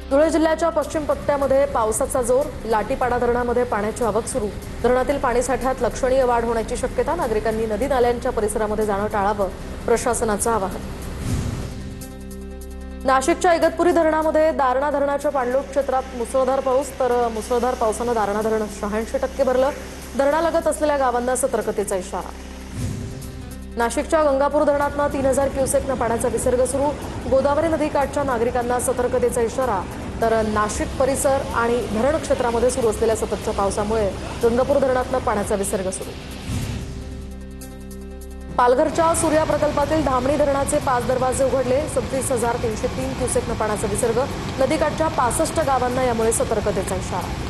धुळे जिल्ह्याच्या पश्चिम पट्ट्यामध्ये पावसाचा जोर, लाटीपाडा धरणामध्ये पाण्याची आवक सुरू। धरणातील पाणीसाठ्यात लक्षणीय वाढ होण्याची शक्यता। नागरिकांनी नदी नाल्यांच्या परिसरामध्ये जाणं टाळावं, प्रशासनाचं आवाहन। नाशिकच्या इगतपुरी धरणामध्ये दारणा धरणाच्या पाणलोट क्षेत्रात मुसळधार पाऊस, तर मुसळधार पावसानं दारणा धरण 86% भरलं। धरणालगत असलेल्या गावांना सतर्कतेचा इशारा। नाशिकच्या गंगापूर धरणातनं 3000 क्युसेकनं पाण्याचा विसर्ग सुरू। गोदावरी नदीकाठच्या नागरिकांना सतर्कतेचा इशारा। तर नाशिक परिसर आणि धरण क्षेत्रामध्ये सुरू असलेल्या सततच्या पावसामुळे गंगापूर धरणातनं पाण्याचा विसर्ग सुरू। पालघरच्या सूर्या प्रकल्पातील धामणी धरणाचे 5 दरवाजे उघडले। 37,303 क्युसेकनं पाण्याचा विसर्ग। नदीकाठच्या 65 गावांना यामुळे सतर्कतेचा इशारा।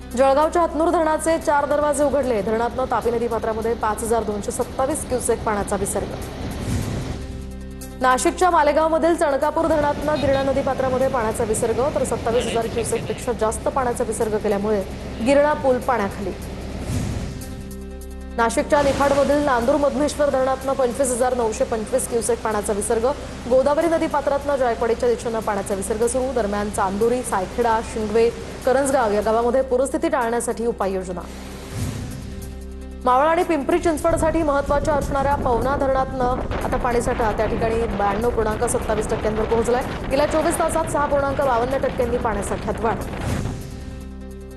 जळगावच्या हतनूर धरणाचे 4 दरवाजे उघडले। धरणातनं तापी नदी पात्रामध्ये 5227 क्युसेक पाण्याचा विसर्ग। नाशिकच्या मालेगावमधील चणकापूर धरणातनं गिरणा नदी पात्रामध्ये पाण्याचा विसर्ग, तर 27,000 क्युसेकपेक्षा जास्त पाण्याचा विसर्ग केल्यामुळे गिरणा पूल पाण्याखाली। नाशिकच्या निफाडमधील नांदूर मधमेश्वर धरणातनं 25,925 क्युसेक पाण्याचा विसर्ग। गोदावरी नदी पात्रातनं जायकवाडीच्या दिशेनं पाण्याचा विसर्ग सुरू। दरम्यान चांदोरी, सायखेडा, शिंगवे, करंजगाव या गावामध्ये पूरस्थिती टाळण्यासाठी उपाययोजना। मावळ आणि पिंपरी चिंचवडसाठी महत्त्वाच्या असणाऱ्या पवना धरणातनं आता पाणीसाठा त्या ठिकाणी 92.27% पोहोचलाय। गेल्या 24 तासात 6.52% पाण्यासाठ्यात वाढ।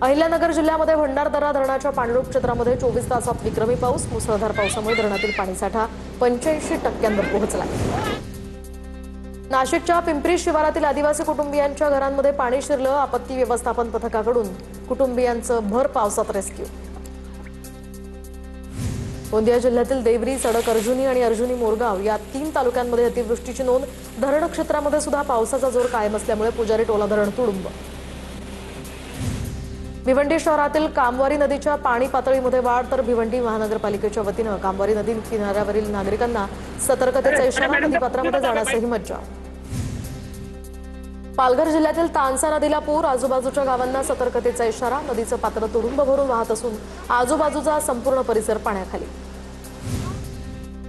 अहिल्यानगर जिल्ह्यामध्ये भंडारदरा धरणाच्या पाणलोट क्षेत्रामध्ये 24 तासात विक्रमी पाऊस। मुसळधार पावसामुळे धरणातील पाणीसाठा 85% पोहोचला। नाशिकच्या पिंपरी शिवारातील आदिवासी कुटुंबियांच्या घरांमध्ये पाणी शिरलं। आपत्ती व्यवस्थापन पथकाकडून कुटुंबियांचं भर पावसात रेस्क्यू। गोंदिया जिल्ह्यातील देवरी, सडक, अर्जुनी आणि अर्जुनी मोरगाव या 3 तालुक्यांमध्ये अतिवृष्टीची नोंद। धरण क्षेत्रामध्ये सुद्धा पावसाचा जोर कायम असल्यामुळे पुजारी टोला धरण तुडुंब। भिवंडी शहरातील कामवारी नदीच्या पाणी पातळीमध्ये वाढ, तर भिवंडी महानगरपालिकेच्या वतीनं कामवारी नदी किनाऱ्यावरील नागरिकांना सतर्कतेचा इशारा। नदीपात्रामध्ये जाण्यासही मज्जाव। पालघर जिल्ह्यातील तानसा नदीला पूर, आजूबाजूच्या गावांना सतर्कतेचा इशारा। नदीचं पात्र तुडुंब भरून वाहत असून आजूबाजूचा संपूर्ण परिसर पाण्याखाली।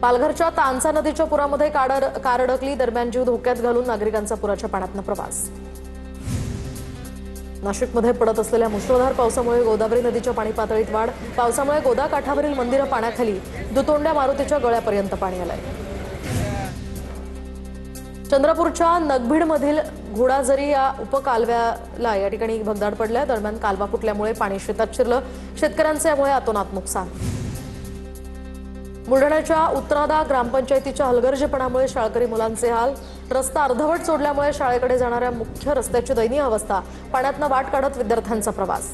पालघरच्या तानसा नदीच्या पुरामध्ये कार अडकली। दरम्यान जीव धोक्यात घालून नागरिकांचा पुराच्या पाण्यातनं प्रवास। नाशिकमध्ये पडत असलेल्या मुसळधार पावसामुळे गोदावरी नदीच्या पाणी पातळीत वाढ। पावसामुळे गोदा काठावरील मंदिरं पाण्याखाली। दुतोंड्या मारुतीच्या गळ्यापर्यंत पाणी आलंय। चंद्रपूरच्या नगभीडमधील घोडाझरी या उपकालव्याला या ठिकाणी भगदाड पडल्या। दरम्यान कालवा फुटल्यामुळे पाणी शेतात शिरलं। शेतकऱ्यांचे यामुळे अतोनात नुकसान। बुलढाण्याच्या उत्तरादा ग्रामपंचायतीच्या हलगर्जीपणामुळे शाळकरी मुलांचे हाल। रस्ता अर्धवट सोडल्यामुळे शाळेकडे जाणाऱ्या मुख्य रस्त्याची दयनीय अवस्था। पाण्यातनं वाट काढत विद्यार्थ्यांचा प्रवास।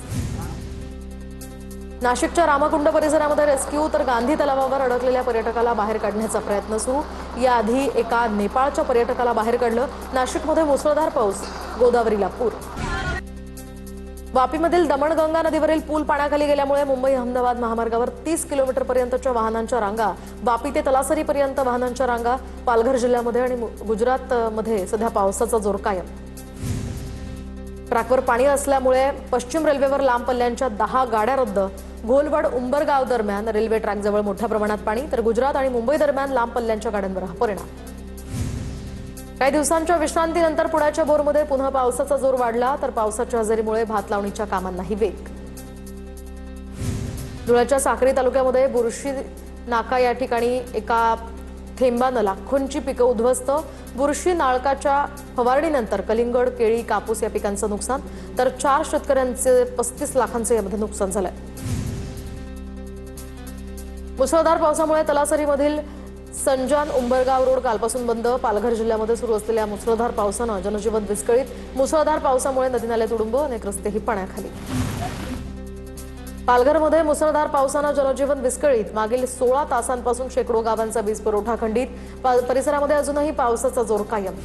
नाशिकच्या रामकुंड परिसरामध्ये रेस्क्यू, तर गांधी तलावावर अडकलेल्या पर्यटकाला बाहेर काढण्याचा प्रयत्न सुरू। याआधी एका नेपाळच्या पर्यटकाला बाहेर काढलं। नाशिकमध्ये मुसळधार पाऊस, गोदावरीला पूर। वापीमधील दमणगंगा नदीवरील पूल पाण्याखाली गेल्यामुळे मुंबई अहमदाबाद महामार्गावर 30 किलोमीटरपर्यंतच्या वाहनांच्या रांगा, वापी ते तलासरीपर्यंत वाहनांच्या रांगा। पालघर जिल्ह्यामध्ये आणि गुजरातमध्ये सध्या पावसाचा जोर कायम। ट्रॅकवर पाणी असल्यामुळे पश्चिम रेल्वेवर लांब पल्ल्यांच्या 10 गाड्या रद्द। घोलवड उंबरगाव दरम्यान रेल्वे ट्रॅकजवळ मोठ्या प्रमाणात पाणी, तर गुजरात आणि मुंबई दरम्यान लांब पल्ल्यांच्या गाड्यांवर हा परिणाम। काही दिवसांच्या विश्रांतीनंतर पुण्याच्या बोरमध्ये पुन्हा पावसाचा जोर वाढला, तर पावसाच्या हजेरीमुळे भात लावणीच्या कामांनाही वेग। धुळ्याच्या साक्री तालुक्यामध्ये बुरशी नाका या ठिकाणी एका थेंबानं लाखोंची पिकं उद्ध्वस्त। बुरशी नाळकाच्या फवारणीनंतर कलिंगड, केळी, कापूस या पिकांचं नुकसान, तर 4 शेतकऱ्यांचे 35 लाखांचं यामध्ये नुकसान झालंय। मुसळधार पावसामुळे तलासरीमधील संजान उंबरगाव रोड कालपासून बंद। पालघर जिल्ह्यामध्ये सुरू असलेल्या मुसळधार पावसानं जनजीवन विस्कळीत। मुसळधार पावसामुळे नदी नाले तुडुंब, अनेक रस्तेही पाण्याखाली। पालघरमध्ये मुसळधार पावसानं जनजीवन विस्कळीत। मागील 16 तासांपासून शेकडो गावांचा वीज पुरवठा खंडित। परिसरामध्ये अजूनही पावसाचा जोर कायम।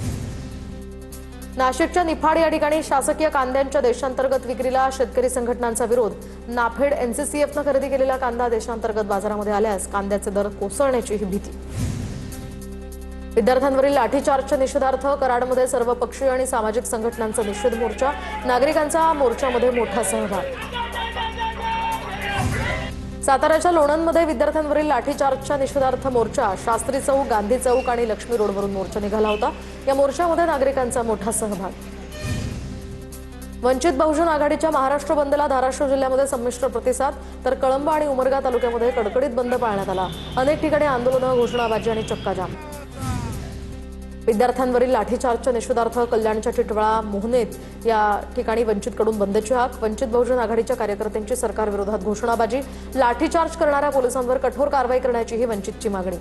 नाशिकच्या निफाड या ठिकाणी शासकीय कांद्यांच्या देशांतर्गत विक्रीला शेतकरी संघटनांचा विरोध। नाफेड एनसीसीएफनं खरेदी केलेला कांदा देशांतर्गत बाजारामध्ये आल्यास कांद्याचे दर कोसळण्याची ही भीती। विद्यार्थ्यांवरील लाठीचार्जच्या निषेधार्थ कराडमध्ये सर्वपक्षीय आणि सामाजिक संघटनांचा निषेध मोर्चा। नागरिकांचा मोर्चामध्ये मोठा सहभाग। साताऱ्याच्या लोणंदमध्ये विद्यार्थ्यांवरील लाठीचार्जच्या निषेधार्थ मोर्चा। शास्त्री चौक, गांधी चौक आणि लक्ष्मी रोडवरून मोर्चा निघाला होता। या मोर्चामध्ये नागरिकांचा मोठा सहभाग। वंचित बहुजन आघाडीच्या महाराष्ट्र बंदला धाराशिव जिल्ह्यामध्ये संमिश्र प्रतिसाद, तर कळंब आणि उमरगा तालुक्यामध्ये कडकडीत बंद पाळण्यात आला। अनेक ठिकाणी आंदोलनं, घोषणाबाजी आणि चक्काजाम। विद्यार्थ्यांवरील लाठीचार्जच्या निषेधार्थ कल्याणच्या टिटवाळा, मोहनेत या ठिकाणी वंचितकडून बंदची हाक। वंचित बहुजन आघाडीच्या कार्यकर्त्यांची सरकारविरोधात घोषणाबाजी, लाठीचार्ज करणाऱ्या पोलिसांवर कठोर कारवाई करण्याचीही वंचितची मागणी।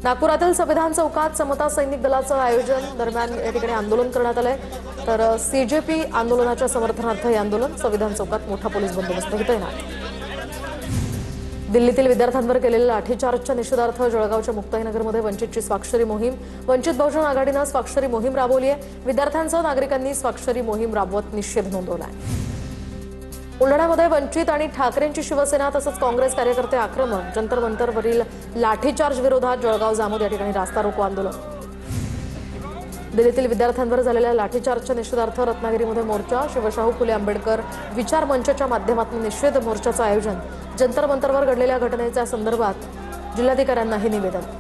नागपुरातील संविधान चौकात समता सैनिक दलाचं आयोजन दरम्यान या ठिकाणी आंदोलन करण्यात आलंय, तर सीजेपी आंदोलनाच्या समर्थनार्थ हे आंदोलन। संविधान चौकात मोठा पोलीस बंदोबस्त तैनात। दिल्लीतील विद्यार्थ्यांवर केलेल्या लाठीचार्जच्या निषेधार्थ जळगावच्या मुक्ताईनगरमध्ये वंचितची स्वाक्षरी मोहीम। वंचित बहुजन आघाडीनं स्वाक्षरी मोहीम राबवली आहे। विद्यार्थ्यांसह नागरिकांनी स्वाक्षरी मोहीम राबवत निषेध नोंदवला आहे। बुलढाण्यामध्ये वंचित आणि ठाकरेंची शिवसेना तसंच काँग्रेस कार्यकर्ते आक्रमक। जंतर मंतरवरील लाठीचार्ज विरोधात जळगाव जामोद या ठिकाणी रास्ता रोको आंदोलन। दिल्लीतील विद्यार्थ्यांवर झालेल्या लाठीचार्जच्या निषेधार्थ रत्नागिरीमध्ये मोर्चा। शिवशाहू फुले आंबेडकर विचार मंचच्या माध्यमातून निषेध मोर्चाचं आयोजन। जंतर मंतरवर घडलेल्या घटनेच्या संदर्भात जिल्हाधिकाऱ्यांनाही निवेदन।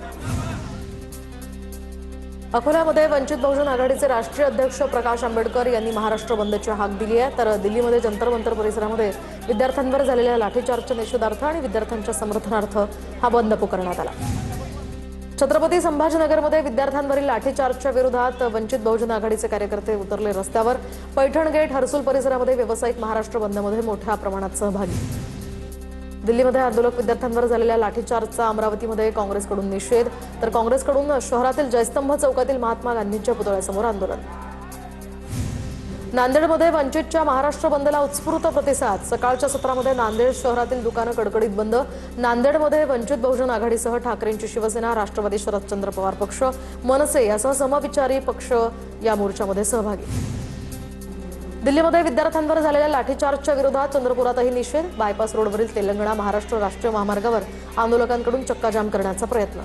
अकोल्यामध्ये वंचित बहुजन आघाडीचे राष्ट्रीय अध्यक्ष प्रकाश आंबेडकर यांनी महाराष्ट्र बंदची हाक दिली आहे, तर दिल्लीमध्ये जंतर मंतर परिसरामध्ये विद्यार्थ्यांवर झालेल्या लाठीचार्जच्या निषेधार्थ आणि विद्यार्थ्यांच्या समर्थनार्थ हा बंद पुकारण्यात आला। छत्रपती संभाजीनगरमध्ये विद्यार्थ्यांवरील लाठीचार्जच्या विरोधात वंचित बहुजन आघाडीचे कार्यकर्ते उतरले रस्त्यावर। पैठण गेट, हर्सुल परिसरामध्ये व्यावसायिक महाराष्ट्र बंदमध्ये मोठ्या प्रमाणात सहभागी। दिल्लीमध्ये आंदोलक विद्यार्थ्यांवर झालेल्या लाठीचार्जचा अमरावतीमध्ये काँग्रेसकडून निषेध, तर काँग्रेसकडून शहरातील जयस्तंभ चौकातील महात्मा गांधींच्या पुतळ्यासमोर आंदोलन। नांदेडमध्ये वंचितच्या महाराष्ट्र बंदला उत्स्फूर्त प्रतिसाद। सकाळच्या सत्रामध्ये नांदेड शहरातील दुकानं कडकडीत बंद। नांदेडमध्ये वंचित बहुजन आघाडीसह ठाकरेंची शिवसेना, राष्ट्रवादी शरदचंद्र पवार पक्ष, मनसे यासह समविचारी पक्ष या मोर्चामध्ये सहभागी। दिल्लीमध्ये विद्यार्थ्यांवर झालेल्या लाठीचार्जच्या विरोधात चंद्रपुरातही निषेध। बायपास रोडवरील तेलंगणा महाराष्ट्र राष्ट्रीय महामार्गावर आंदोलकांकडून चक्काजाम करण्याचा प्रयत्न।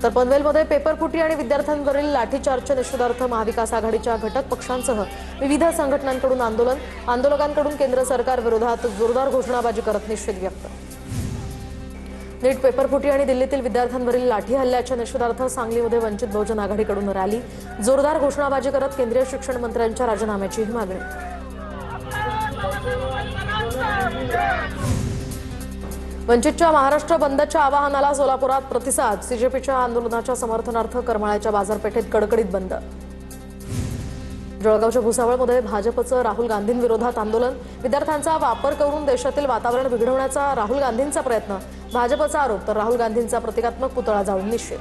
तर पनवेलमध्ये पेपरफुटी आणि विद्यार्थ्यांवरील लाठीचार्जच्या निषेधार्थ महाविकास आघाडीच्या घटक पक्षांसह विविध संघटनांकडून आंदोलन। आंदोलकांकडून केंद्र सरकार विरोधात जोरदार घोषणाबाजी करत निषेध व्यक्त। नीट पेपरफुटी आणि दिल्लीतील विद्यार्थ्यांवरील लाठी हल्ल्याच्या निषेधार्थ सांगलीमध्ये वंचित बहुजन आघाडीकडून रॅली। जोरदार घोषणाबाजी करत केंद्रीय शिक्षण मंत्र्यांच्या राजीनाम्याचीही मागणी। वंचितच्या महाराष्ट्र बंदच्या आवाहनाला सोलापुरात प्रतिसाद। सीजेपीच्या आंदोलनाच्या समर्थनार्थ करमाळ्याच्या बाजारपेठेत कडकडीत बंद। जळगावच्या भुसावळमध्ये भाजपचं राहुल गांधींविरोधात आंदोलन। विद्यार्थ्यांचा वापर करून देशातील वातावरण बिघडवण्याचा राहुल गांधींचा प्रयत्न, भाजपचा आरोप, तर राहुल गांधींचा प्रतिकात्मक पुतळा जाळून निषेध।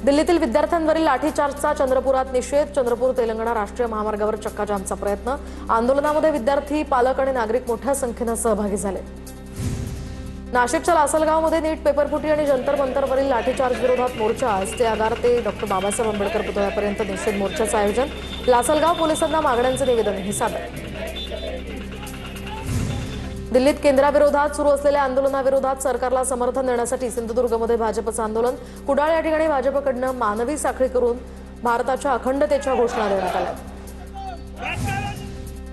दिल्लीतील विद्यार्थ्यांवरील लाठीचार्जचा चंद्रपुरात निषेध। चंद्रपूर तेलंगणा राष्ट्रीय महामार्गावर चक्काजामचा प्रयत्न। आंदोलनामध्ये विद्यार्थी, पालक आणि नागरिक मोठ्या संख्येने सहभागी झाले। नाशिकच्या लासलगावमध्ये नीट पेपरफुटी आणि जंतर मंतरवरील लाठीचार्ज विरोधात मोर्चा। एसटी आगार ते डॉक्टर बाबासाहेब आंबेडकर पुतळ्यापर्यंत निषेध मोर्चाचं आयोजन। लासलगाव पोलिसांना मागण्यांचं निवेदनही सादर। दिल्लीत केंद्राविरोधात सुरू असलेल्या आंदोलनाविरोधात सरकारला समर्थन देण्यासाठी सिंधुदुर्गमध्ये भाजपचं आंदोलन। कुडाळ या ठिकाणी भाजपकडनं मानवी साखळी करून भारताच्या अखंडतेच्या घोषणा देण्यात आल्या।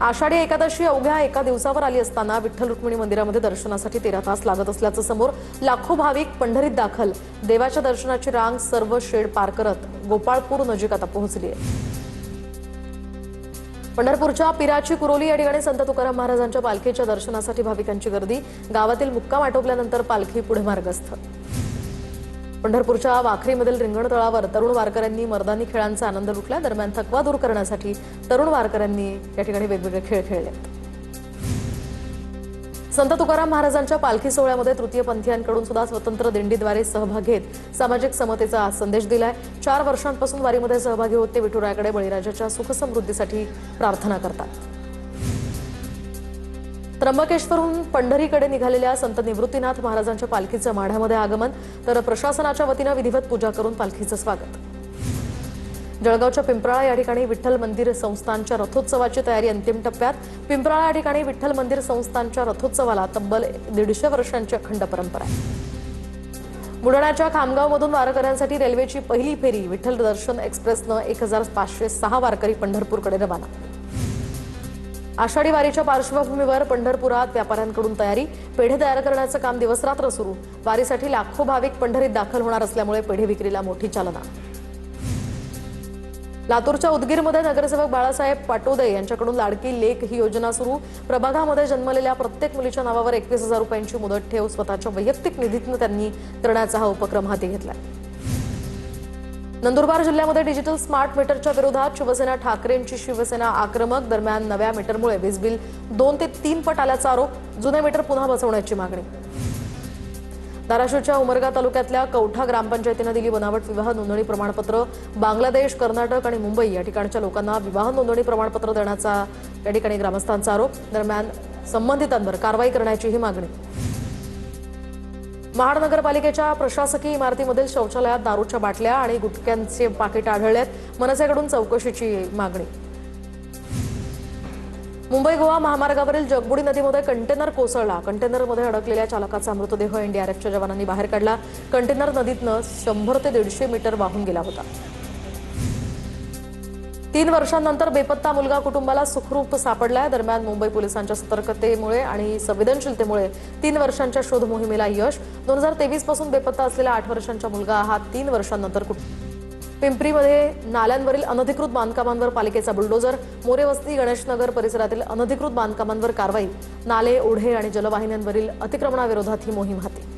आषाढी एकादशी अवघ्या एका दिवसावर आली असताना विठ्ठल रुक्मिणी मंदिरामध्ये दर्शनासाठी 13 तास लागत असल्याचं समोर। लाखो भाविक पंढरीत दाखल। देवाच्या दर्शनाची रांग सर्व शेड पार करत गोपाळपूर नजीक आता पोहोचली आहे। पंढरपूरच्या पिराची कुरोली या ठिकाणी संत तुकाराम महाराजांच्या पालखीच्या दर्शनासाठी भाविकांची गर्दी। गावातील मुक्काम आटोपल्यानंतर पालखी पुढे मार्गस्थ। पंढरपूरच्या वाखरीमधील रिंगण तळावर तरुण वारकऱ्यांनी मर्दानी खेळांचा आनंद लुटला। दरम्यान थकवा दूर करण्यासाठी तरुण वारकऱ्यांनी या ठिकाणी वेगवेगळे खेळ खेळले। संत तुकाराम महाराजांच्या पालखी सोहळ्यामध्ये तृतीयपंथीयांकडून सुद्धा स्वतंत्र दिंडीद्वारे सहभाग घेत सामाजिक समतेचा संदेश दिलाय। 4 वर्षांपासून वारीमध्ये सहभागी होत ते विठुरायाकडे बळीराजाच्या सुखसमृद्धीसाठी प्रार्थना करतात। त्र्यंबकेश्वरहून पंढरीकडे निघालेल्या संत निवृत्तीनाथ महाराजांच्या पालखीचं माढ्यामध्ये आगमन, तर प्रशासनाच्या वतीनं विधिवत पूजा करून पालखीचं स्वागत। जळगावच्या पिंपराळा या ठिकाणी विठ्ठल मंदिर संस्थानच्या रथोत्सवाची तयारी अंतिम टप्प्यात। पिंपराळा या ठिकाणी विठ्ठल मंदिर संस्थानच्या रथोत्सवाला तब्बल 150 वर्षांची अखंड परंपरा आहे। बुलढाण्याच्या खामगावमधून वारकऱ्यांसाठी रेल्वेची पहिली फेरी। विठ्ठल दर्शन एक्सप्रेसनं 1506 वारकरी पंढरपूरकडे रवाना। आषाढी वारीच्या पार्श्वभूमीवर पंढरपुरात व्यापाऱ्यांकडून तयारी, पेढे तयार करण्याचं काम दिवसरात्र सुरू। वारीसाठी लाखो भाविक पंढरीत दाखल होणार असल्यामुळे पेढे विक्रीला मोठी चालना। लातूरच्या उदगीरमध्ये नगरसेवक बाळासाहेब पाटोदे यांच्याकडून लाडकी लेक ही योजना सुरू। प्रभागामध्ये जन्मलेल्या प्रत्येक मुलीच्या नावावर 21,000 रुपयांची मुदत ठेव स्वतःच्या वैयक्तिक निधीतून त्यांनी करण्याचा हा उपक्रम हाती घेतलाय। नंदुरबार जिल्ह्यामध्ये डिजिटल स्मार्ट मीटरच्या विरोधात शिवसेना ठाकरेंची शिवसेना आक्रमक। दरम्यान नव्या मीटरमुळे वीज बिल 2 ते 3 पट आल्याचा आरोप। जुने मीटर पुन्हा बसवण्याची मागणी। धाराशिवच्या उमरगा तालुक्यातल्या कौठा ग्रामपंचायतीने दिली बनावट विवाह नोंदणी प्रमाणपत्र। बांगलादेश, कर्नाटक आणि मुंबई या ठिकाणच्या लोकांना विवाह नोंदणी प्रमाणपत्र देण्याचा या ठिकाणी ग्रामस्थांचा आरोप। दरम्यान संबंधितांवर कारवाई करण्याची ही मागणी। महानगरपालिकेच्या प्रशासकीय इमारतीमधील शौचालयात दारूच्या बाटल्या आणि गुटख्यांचे पाकिट आढळलेत। मनसेकडून चौकशीची मागणी। मुंबई गोवा महामार्गावरील जगबुडी नदीमध्ये कंटेनर कोसळला। कंटेनरमध्ये अडकलेल्या चालकाचा मृतदेह एनडीआरएफच्या जवानांनी बाहेर काढला। कंटेनर नदीतनं 100 ते 150 मीटर वाहून गेला होता। 3 वर्षांनंतर बेपत्ता मुलगा कुटुंबाला सुखरूप सापडलाय। दरम्यान मुंबई पोलिसांच्या सतर्कतेमुळे आणि संवेदनशीलतेमुळे 3 वर्षांच्या शोध मोहिमेला यश। 2023 पासून बेपत्ता असलेला 8 वर्षांचा मुलगा हा 3 वर्षांनंतर पिंपरीमध्ये नाल्यांवरील अनधिकृत बांधकामांवर पालिकेचा बुलडोजर। मोरेवस्ती, गणेशनगर परिसरातील अनधिकृत बांधकामांवर कारवाई। नाले, ओढे आणि जलवाहिन्यांवरील अतिक्रमणाविरोधात ही मोहीम हाती।